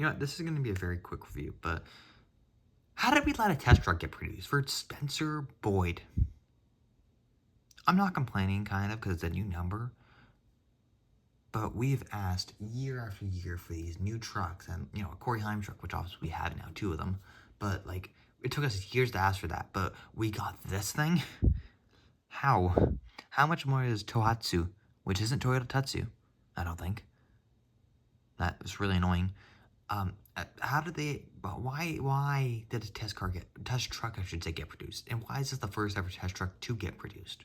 You know what, this is going to be a very quick review, but how did we let a test truck get produced for Spencer Boyd? I'm not complaining, kind of, because it's a new number. But we've asked year after year for these new trucks, and, you know, a Corey Heim truck, which obviously we have now, 2 of them. But, like, it took us years to ask for that, but we got this thing? How? How much more is TOHATSU, which isn't TOHATSU, I don't think. That was really annoying. How did they, why did a test truck, I should say, get produced? And why is this the first ever test truck to get produced?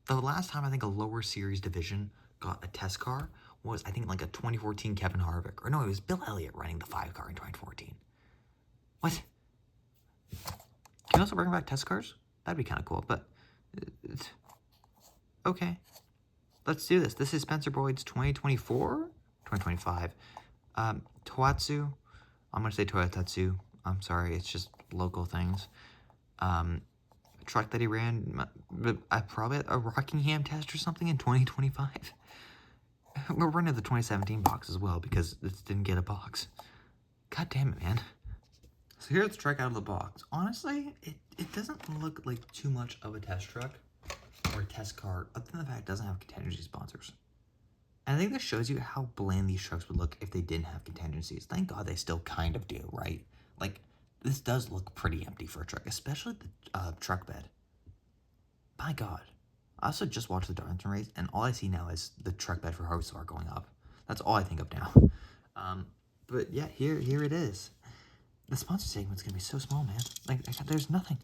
The last time I think a lower series division got a test car was, I think, like a 2014 Kevin Harvick. Or no, it was Bill Elliott running the 5 car in 2014. What? Can you also bring back test cars? That'd be kind of cool, but... okay. Let's do this. This is Spencer Boyd's 2024? 2025. TOHATSU. I'm going to say TOHATSU. I'm sorry, it's just local things. Truck that he ran, probably a Rockingham test or something in 2025. We're running the 2017 box as well because this didn't get a box. God damn it, man. So here's the truck out of the box. Honestly, it doesn't look like too much of a test truck or a test car, other than the fact it doesn't have contingency sponsors. And I think this shows you how bland these trucks would look if they didn't have contingencies. Thank God they still kind of do, right? Like, this does look pretty empty for a truck, especially the truck bed. My God. I also just watched the Darlington race, and all I see now is the truck bed for Harvestar going up. That's all I think of now. But yeah, here it is. The sponsor segment's gonna be so small, man. Like, there's nothing.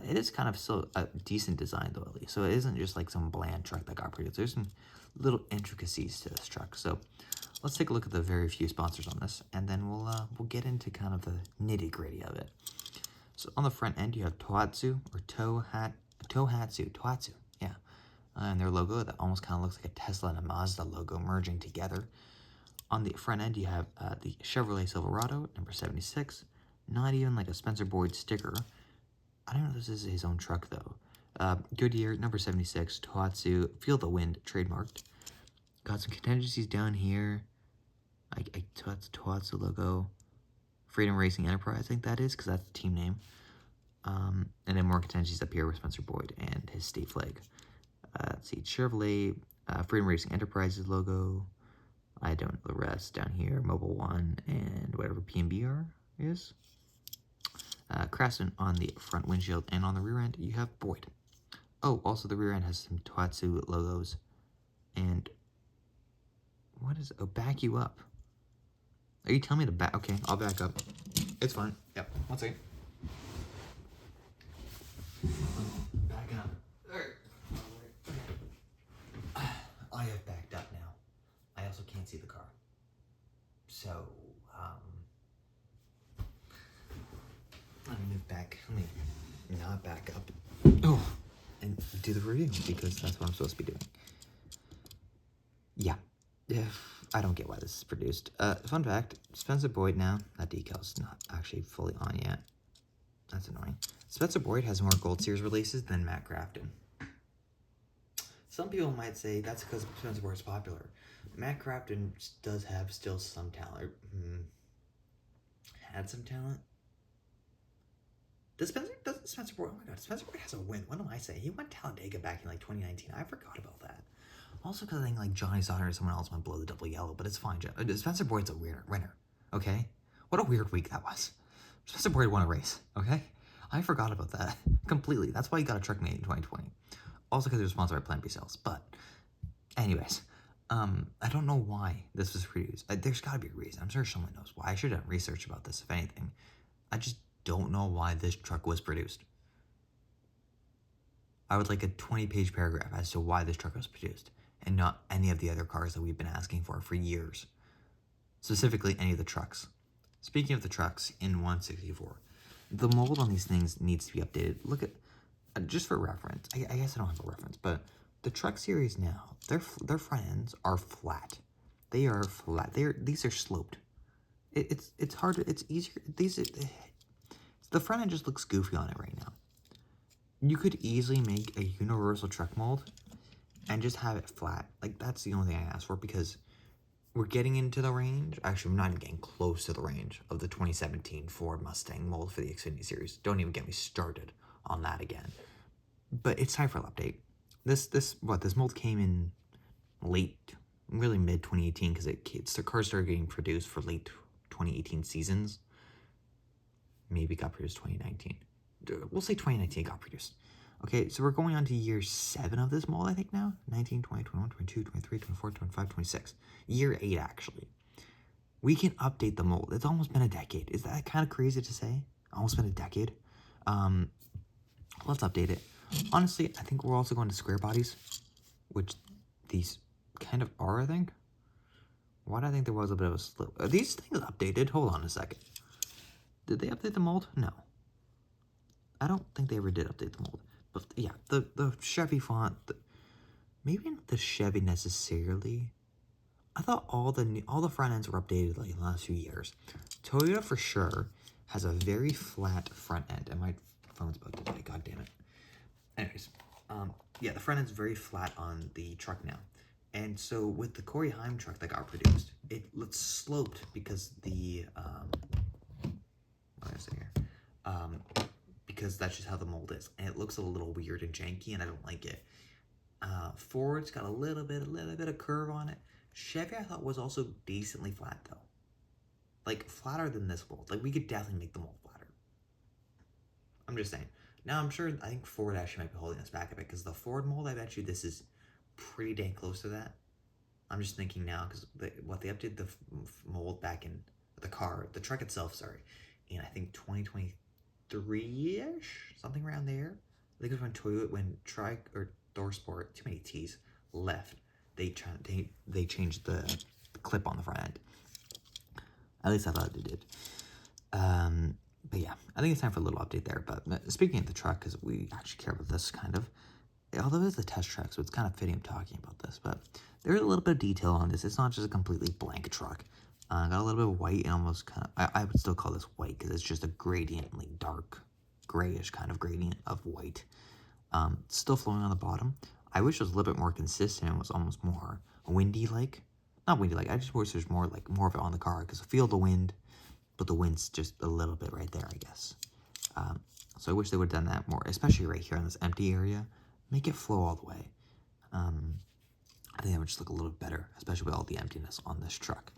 It is kind of still a decent design, though, at least. So it isn't just like some bland truck that got produced. There's some little intricacies to this truck. So let's take a look at the very few sponsors on this, and then we'll get into kind of the nitty-gritty of it. So on the front end, you have TOHATSU, or TOHATSU, yeah. And their logo that almost kind of looks like a Tesla and a Mazda logo merging together. On the front end, you have the Chevrolet Silverado, number 76. Not even like a Spencer Boyd sticker. I don't know if this is his own truck, though. Goodyear, number 76. TOHATSU, Feel the Wind, trademarked. Got some contingencies down here. That's TOHATSU logo. Freedom Racing Enterprise, I think that is, because that's the team name. And then more contingencies up here with Spencer Boyd and his state flag. Let's see, Chevrolet, Freedom Racing Enterprises logo. I don't know the rest down here. Mobile One and whatever PNBR is. Craftsman on the front windshield, and on the rear end you have Boyd. Oh, also the rear end has some TOHATSU logos. And what is, oh, back you up. Are you telling me to back? Okay, I'll back up. It's fine. Yep, 1 second. Back up. Alright. I have backed up now. I also can't see the car. So, let me move back. Let me not back up. Oh, and do the review, because that's what I'm supposed to be doing. Yeah. I don't get why this is produced. Fun fact, Spencer Boyd now, that decal's not actually fully on yet. That's annoying. Spencer Boyd has more Gold Series releases than Matt Crafton. Some people might say that's because Spencer Boyd's popular. Matt Crafton does have still some talent. Had some talent. Spencer Boyd, oh my God, Spencer Boyd has a win. What am I saying? He won Talladega back in like 2019. I forgot about that. Also because I think like Johnny Sauter or someone else went below the double yellow, but it's fine. Spencer Boyd's a winner, okay? What a weird week that was. Spencer Boyd won a race, okay? I forgot about that completely. That's why he got a truck made in 2020. Also because he was sponsored by Plant B Sales. But anyways, I don't know why this was produced. There's got to be a reason. I'm sure someone knows why. I should have done research about this, if anything. I just don't know why this truck was produced. I would like a 20-page paragraph as to why this truck was produced, and not any of the other cars that we've been asking for years. Specifically, any of the trucks. Speaking of the trucks in 164, the mold on these things needs to be updated. Look at, just for reference, I guess I don't have a reference, but the truck series now, their front ends are flat. They are flat. These are sloped. It's hard to, it's easier. The front end just looks goofy on it right now. You could easily make a universal truck mold and just have it flat. Like, that's the only thing I ask for, because we're getting into the range. Actually, we're not even getting close to the range of the 2017 Ford Mustang mold for the Xfinity Series. Don't even get me started on that again. But it's time for an update. This mold came in late, really mid 2018, because the cars started getting produced for late 2018 seasons. Maybe got produced 2019. We'll say 2019 got produced. Okay, so we're going on to year 7 of this mold, I think now. 19, 20, 21, 22, 23, 24, 25, 26. Year 8, actually. We can update the mold. It's almost been a decade. Is that kind of crazy to say? Almost been a decade. Let's update it. Honestly, I think we're also going to square bodies, which these kind of are, I think. Why do I think there was a bit of a slip? Are these things updated? Hold on a second. Did they update the mold? No. I don't think they ever did update the mold. But yeah, the Chevy font, maybe not the Chevy necessarily. I thought all the front ends were updated like in the last few years. Toyota for sure has a very flat front end, and my phone's about to die. God damn it. Anyways, yeah, the front end's very flat on the truck now, and so with the Corey Haim truck that got produced, it looks sloped because the what did I say here? Because that's just how the mold is, and it looks a little weird and janky, and I don't like it. Ford's got a little bit of curve on it. Chevy I thought was also decently flat though, like flatter than this mold. Like we could definitely make the mold flatter. I'm just saying. Now I'm sure I think Ford actually might be holding us back a bit because the Ford mold, I bet you this is pretty dang close to that. I'm just thinking now because they updated the mold back in the truck itself, sorry, in I think 2023-ish, something around there. I think it was when ThorSport, too many T's, left. They changed the clip on the front end. At least I thought they did. But yeah, I think it's time for a little update there. But speaking of the truck, because we actually care about this kind of, although it's a test track, so it's kind of fitting I'm talking about this, but there's a little bit of detail on this. It's not just a completely blank truck. Got a little bit of white and almost kind of, I would still call this white because it's just a gradient, like dark grayish kind of gradient of white. Still flowing on the bottom. I wish it was a little bit more consistent and was almost more windy-like. Not windy-like, I just wish there's more of it on the car because I feel the wind, but the wind's just a little bit right there, I guess. So I wish they would have done that more, especially right here in this empty area. Make it flow all the way. I think that would just look a little better, especially with all the emptiness on this truck.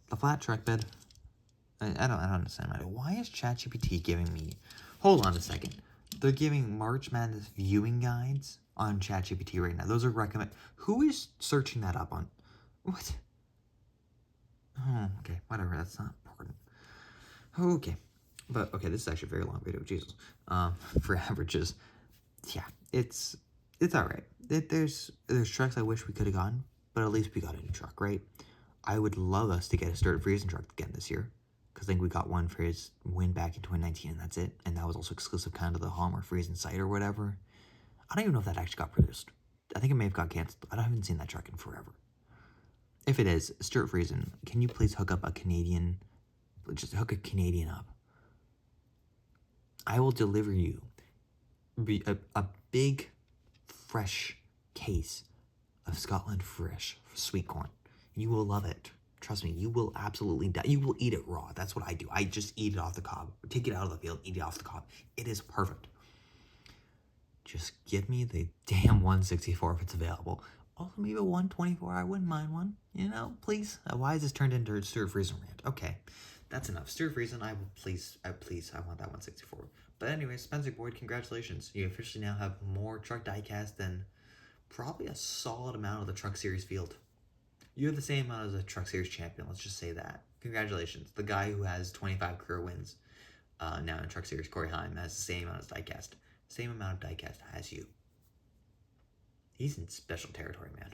The flat truck bed, I don't understand. Why is ChatGPT giving me... Hold on a second. They're giving March Madness viewing guides on ChatGPT right now. Those are recommend... Who is searching that up on... What? Oh, okay. Whatever. That's not important. Okay. But, okay, this is actually a very long video. Jesus. For averages. Yeah, it's alright. There's trucks I wish we could have gotten, but at least we got a new truck, right? I would love us to get a Stuart Friesen truck again this year, because I think we got one for his win back in 2019, and that's it. And that was also exclusive kind of the Homer Friesen site or whatever. I don't even know if that actually got produced. I think it may have got canceled. I haven't seen that truck in forever. If it is, Stuart Friesen, can you please hook up a Canadian, just hook a Canadian up? I will deliver you a big, fresh case of Scotland Fresh sweet corn. You will love it. Trust me, you will absolutely die. You will eat it raw. That's what I do. I just eat it off the cob. Take it out of the field, eat it off the cob. It is perfect. Just give me the damn 164 if it's available. Also, maybe a 124. I wouldn't mind one. You know, please. Why is this turned into a Stuart Friesen rant? Okay, that's enough. Stuart Friesen, I will please, I want that 164. But anyway, Spencer Boyd, congratulations. You officially now have more truck diecast than probably a solid amount of the Truck Series field. You have the same amount as a Truck Series champion, let's just say that. Congratulations. The guy who has 25 career wins now in Truck Series, Corey Haim, has the same amount as diecast. Same amount of diecast as you. He's in special territory, man.